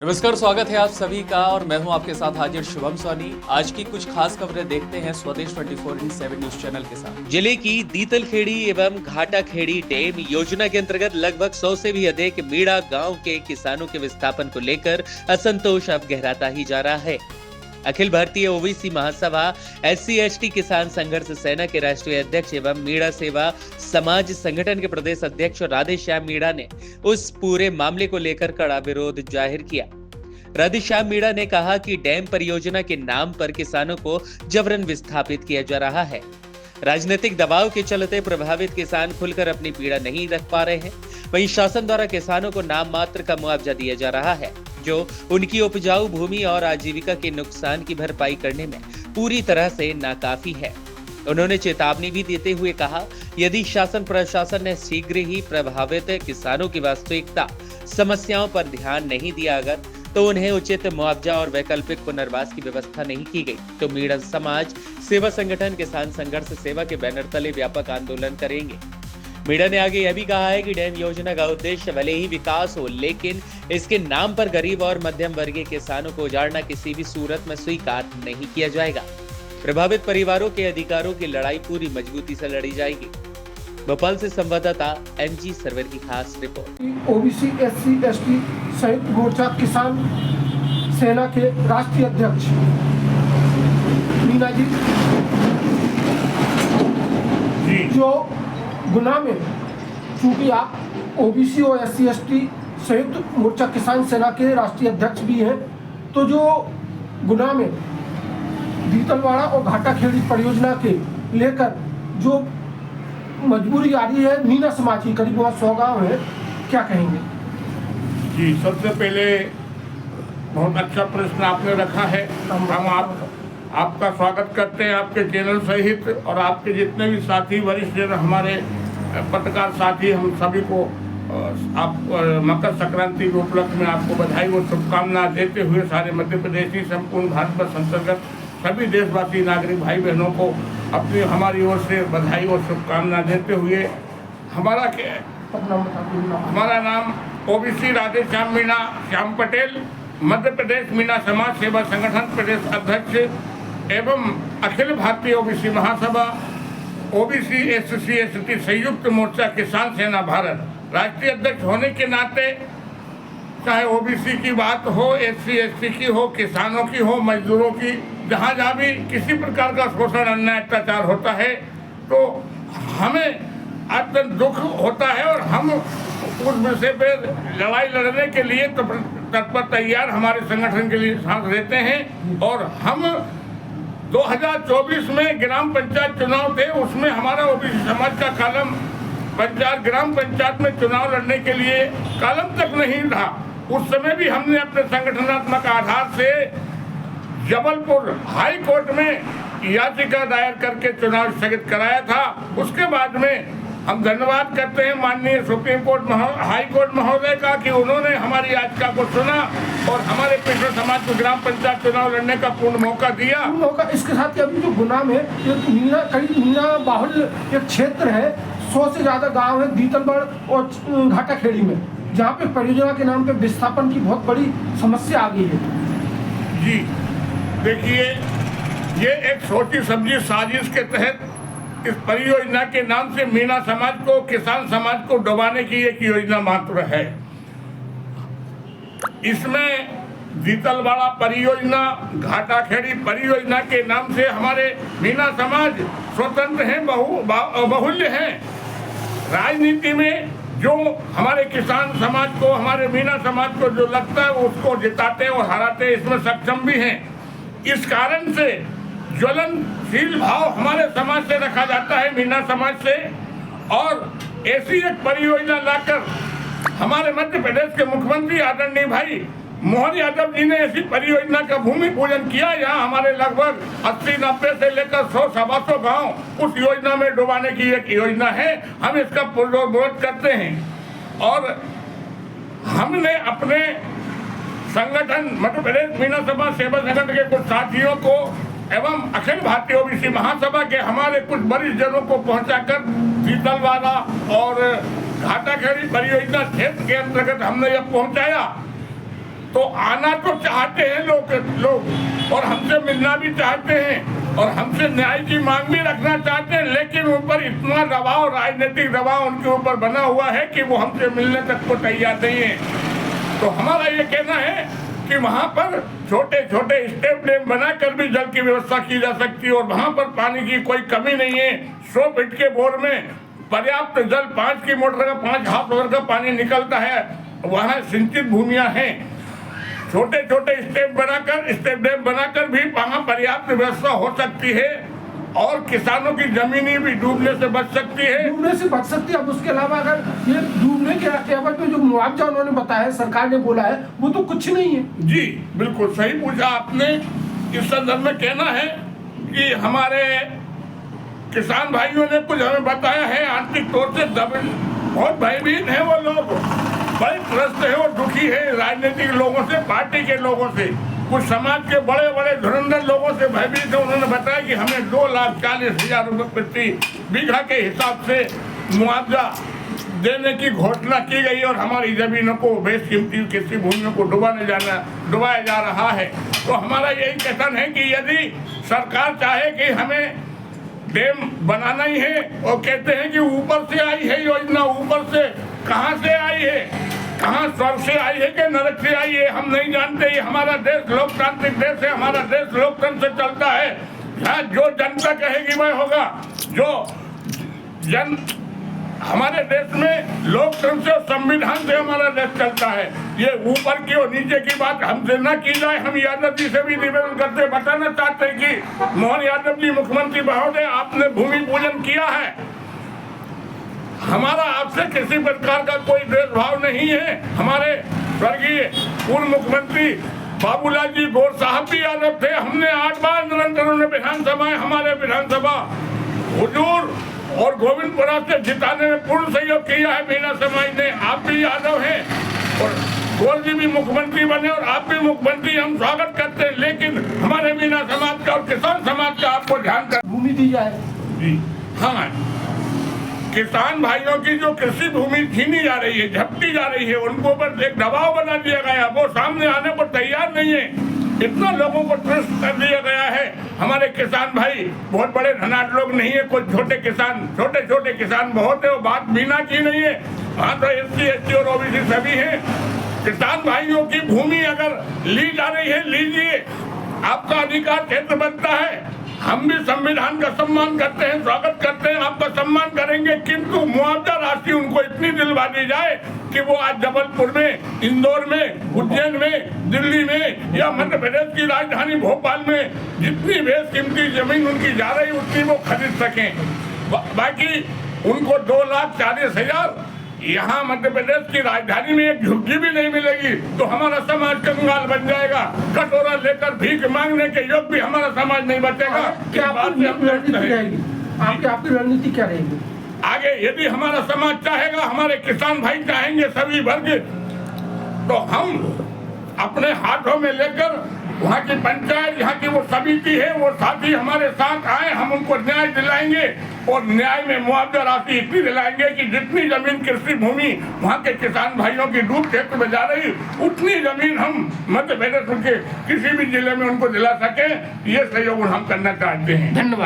नमस्कार, स्वागत है आप सभी का और मैं हूं आपके साथ हाजिर शुभम सोनी। आज की कुछ खास खबरें देखते हैं स्वदेश 24/7 न्यूज चैनल के साथ। जिले की दीतलखेड़ी एवं घाटाखेड़ी डैम योजना के अंतर्गत लगभग 100 से भी अधिक मीणा गांव के किसानों के विस्थापन को लेकर असंतोष अब गहराता ही जा रहा है। अखिल भारतीय ओबीसी महासभा SC/ST किसान संघर्ष सेना के राष्ट्रीय अध्यक्ष एवं मीणा सेवा समाज संगठन के प्रदेश अध्यक्ष राधेश्याम मीणा ने उस पूरे मामले को लेकर कड़ा विरोध जाहिर किया। राधेश्याम मीणा ने कहा कि डैम परियोजना के नाम पर किसानों को जबरन विस्थापित किया जा रहा है। राजनीतिक दबाव के चलते प्रभावित किसान खुलकर अपनी पीड़ा नहीं रख पा रहे हैं। वहीं शासन द्वारा किसानों को नाम मात्र का मुआवजा दिया जा रहा है, जो उनकी उपजाऊ भूमि और आजीविका के नुकसान की भरपाई करने में पूरी तरह से नाकाफी है। उन्होंने चेतावनी भी देते हुए कहा, यदि शासन प्रशासन ने शीघ्र ही प्रभावित किसानों की वास्तविकता समस्याओं पर ध्यान नहीं दिया अगर तो उन्हें उचित मुआवजा और वैकल्पिक पुनर्वास की व्यवस्था नहीं की गई तो मीणा समाज सेवा संगठन किसान संघर्ष सेवा के बैनर तले व्यापक आंदोलन करेंगे। मीणा ने आगे यह भी कहा है कि डैम योजना का उद्देश्य भले ही विकास हो, लेकिन इसके नाम पर गरीब और मध्यम वर्गीय किसानों को उजाड़ना किसी भी सूरत में स्वीकार नहीं किया जाएगा। प्रभावित परिवारों के अधिकारों की लड़ाई पूरी मजबूती से लड़ी जाएगी। भोपाल से संवाददाता MG सर्वर की खास रिपोर्ट। ओबीसी SC/ST संयुक्त मोर्चा किसान सेना के राष्ट्रीय अध्यक्ष मीणा जी जो गुना में, चूंकि आप ओबीसी और SC/ST संयुक्त मोर्चा किसान सेना के राष्ट्रीय अध्यक्ष भी हैं, तो जो गुना में दीतलवाड़ा और घाटाखेड़ी परियोजना के लेकर जो मजबूरी आ रही है मीणा समाज की, करीब वहाँ 100 गाँव है, क्या कहेंगे? जी, सबसे पहले बहुत अच्छा प्रश्न आपने रखा है। हम आपका स्वागत करते हैं, आपके चैनल सहित और आपके जितने भी साथी वरिष्ठ हमारे पत्रकार साथी, हम सभी को आप मकर संक्रांति के उपलक्ष्य में आपको बधाई और शुभकामनाएं देते हुए सारे मध्य प्रदेश की संपूर्ण भारतवर्ष अंतर्गत सभी देशवासी नागरिक भाई बहनों को अपनी हमारी ओर से बधाई और शुभकामनाएं देते हुए हमारा नाम ओबीसी राधेश्याम मीणा श्याम पटेल, मध्य प्रदेश मीणा समाज सेवा संगठन प्रदेश अध्यक्ष एवं अखिल भारतीय ओबीसी महासभा ओबीसी SC/ST संयुक्त मोर्चा किसान सेना भारत राष्ट्रीय अध्यक्ष होने के नाते, चाहे ओबीसी की बात हो, SC/ST की हो, किसानों की हो, मजदूरों की, जहाँ जहाँ भी किसी प्रकार का शोषण अन्याय अत्याचार होता है तो हमें अत्यंत दुख होता है और हम उस विषय पे लड़ाई लड़ने के लिए तत्पर तैयार हमारे संगठन के लिए साथ रहते हैं। और हम 2024 में ग्राम पंचायत चुनाव थे, उसमें हमारा ओबीसी समाज का कॉलम ग्राम पंचायत में चुनाव लड़ने के लिए कॉलम तक नहीं था। उस समय भी हमने अपने संगठनात्मक आधार से जबलपुर हाई कोर्ट में याचिका दायर करके चुनाव स्थगित कराया था। उसके बाद में हम धन्यवाद करते हैं माननीय सुप्रीम कोर्ट हाई कोर्ट महोदय का कि उन्होंने हमारी याचिका को सुना और हमारे पिछड़े समाज को ग्राम पंचायत चुनाव लड़ने का पूर्ण मौका दिया। इसके साथ ही अभी जो गुना में मीणा बाहुल्य एक क्षेत्र है, 100 से ज्यादा गांव है दीतलवाड़ और घाटाखेड़ी में, जहाँ पे परियोजना के नाम पे विस्थापन की बहुत बड़ी समस्या आ गई है। जी देखिए, ये एक छोटी सब्जी साजिश के तहत इस परियोजना के नाम से मीणा समाज को, किसान समाज को डुबाने की एक योजना मात्र है। इसमें दीतलवाड़ा परियोजना, घाटाखेड़ी परियोजना के नाम से हमारे मीणा समाज स्वतंत्र हैं, बहुल्य हैं। राजनीति में जो हमारे किसान समाज को, हमारे मीणा समाज को जो लगता है उसको जिताते और हराते इसमें सक्षम भी हैं। इस कारण से ज्वलनशील भाव हमारे समाज से रखा जाता है, मीणा समाज से, और ऐसी एक परियोजना लाकर हमारे मध्य प्रदेश के मुख्यमंत्री आदरणीय भाई मोहन यादव जी ने ऐसी परियोजना का भूमि पूजन किया। यहाँ हमारे लगभग 80-90 से लेकर 100-125 गाँव उस योजना में डुबाने की एक योजना है। हम इसका विरोध करते हैं और हमने अपने संगठन मध्य प्रदेश मीणा समाज सेवा संगठन के कुछ साथियों को एवं अखिल भारतीय ओबीसी महासभा के हमारे कुछ वरिष्ठ जनों को पहुंचाकर दीतलवाड़ा और घाटाखेड़ी परियोजना क्षेत्र के अंतर्गत हमने यह पहुंचाया तो आना तो चाहते हैं लोग और हमसे मिलना भी चाहते हैं और हमसे न्याय की मांग भी रखना चाहते हैं, लेकिन उन पर इतना दबाव, राजनीतिक दबाव उनके ऊपर बना हुआ है कि वो हमसे मिलने तक को तैयार नहीं है। तो हमारा ये कहना है कि वहाँ पर छोटे छोटे स्टेप डैम बनाकर भी जल की व्यवस्था की जा सकती है और वहाँ पर पानी की कोई कमी नहीं है। 100 फीट के बोर में पर्याप्त जल 5 की मोटर का 5 हाथ ओवर का पानी निकलता है, वहाँ सिंचित भूमियाँ हैं। छोटे छोटे स्टेप डैम बनाकर भी वहाँ पर्याप्त व्यवस्था हो सकती है और किसानों की जमीनें भी डूबने से बच सकती है। अब उसके अलावा अगर ये डूबने के केवल पे जो मुआवजा उन्होंने बताया, सरकार ने बोला है, वो तो कुछ नहीं है। जी बिल्कुल सही पूछा आपने। इस संदर्भ में कहना है कि हमारे किसान भाइयों ने कुछ हमें बताया है, आर्थिक तौर से बहुत भयभीत है वो लोग, बड़े त्रस्त है और दुखी है राजनीतिक लोगों से, पार्टी के लोगों से, कुछ समाज के बड़े बड़े धुरंधर लोगों से भयभीत है। उन्होंने बताया कि हमें 2,40,000 रुपये प्रति बीघा के हिसाब से मुआवजा देने की घोषणा की गई और हमारी जमीनों को, बेशकीमती कृषि भूमियों को डुबाया जा रहा है। तो हमारा यही कथन है कि यदि सरकार चाहे कि हमें डैम बनाना ही है और कहते हैं कि ऊपर से आई है योजना, ऊपर से कहाँ से आई है, कहाँ स्वर्ग से आई है कि नरक से आई है, हम नहीं जानते। ये हमारा देश लोकतांत्रिक देश है, हमारा देश लोकतंत्र से चलता है। यहाँ जो जनता कहेगी वह होगा। हमारे देश में लोकतंत्र से और संविधान से हमारा देश चलता है। ये ऊपर की और नीचे की बात हमसे न की जाए। हम यादव जी से भी निवेदन करते बताना चाहते हैं कि मोहन यादव जी मुख्यमंत्री महोदय, आपने भूमि पूजन किया है, हमारा आपसे किसी प्रकार का कोई भेदभाव नहीं है। हमारे स्वर्गीय पूर्व मुख्यमंत्री बाबूलाल जी गौर साहब भी यादव थे। हमने 8 बार निरंतर उन्हें विधानसभा, हमारे विधानसभा हुजूर और गोविंदपुरा से जिताने में पूर्ण सहयोग किया है मीणा समाज ने। आप भी यादव हैं और गौर जी भी मुख्यमंत्री बने और आप भी मुख्यमंत्री, हम स्वागत करते हैं। लेकिन हमारे मीणा समाज का और किसान समाज का आपको ध्यान कर भूमि दी जाए। जी हाँ, किसान भाइयों की जो कृषि भूमि छीनी जा रही है, झपटी जा रही है, उनको ऊपर एक दबाव बना दिया गया, वो सामने आने पर तैयार नहीं है। इतना लोगों को ट्रस्ट कर दिया गया है। हमारे किसान भाई बहुत बड़े धनाढ्य लोग नहीं है, कुछ छोटे छोटे किसान बहुत है, वो बात बीना की नहीं है। वहाँ तो SC और OBC सभी हैं। किसान भाइयों की भूमि अगर ली जा रही है, लीजिए, आपका अधिकार क्षेत्र बनता है। हम भी संविधान का सम्मान करते हैं, स्वागत करते हैं, आपका सम्मान करेंगे, किंतु मुआवजा राशि उनको इतनी दिलवा दी जाए कि वो आज जबलपुर में, इंदौर में, उज्जैन में, दिल्ली में या मध्य प्रदेश की राजधानी भोपाल में जितनी बेशकीमती जमीन उनकी जा रही उतनी वो खरीद सकें। बाकी उनको 2,40,000 यहाँ मध्य प्रदेश की राजधानी में एक झुग्गी भी नहीं मिलेगी तो हमारा समाज कंगाल बन जाएगा। कटोरा लेकर भीख मांगने के योग भी हमारा समाज नहीं बचेगा। क्या आपकी रणनीति क्या रहेगी आगे? यदि हमारा समाज चाहेगा, हमारे किसान भाई चाहेंगे, सभी वर्ग, तो हम अपने हाथों में लेकर वहाँ की पंचायत, यहाँ की वो समिति है, वो साथी हमारे साथ आए, हम उनको न्याय दिलाएंगे और न्याय में मुआवजा राशि इतनी दिलाएंगे कि जितनी जमीन कृषि भूमि वहाँ के किसान भाइयों की डूब क्षेत्र में जा रही, उतनी जमीन हम मध्य प्रदेश के किसी भी जिले में उनको दिला सके। ये सहयोग हम करना चाहते हैं। धन्यवाद।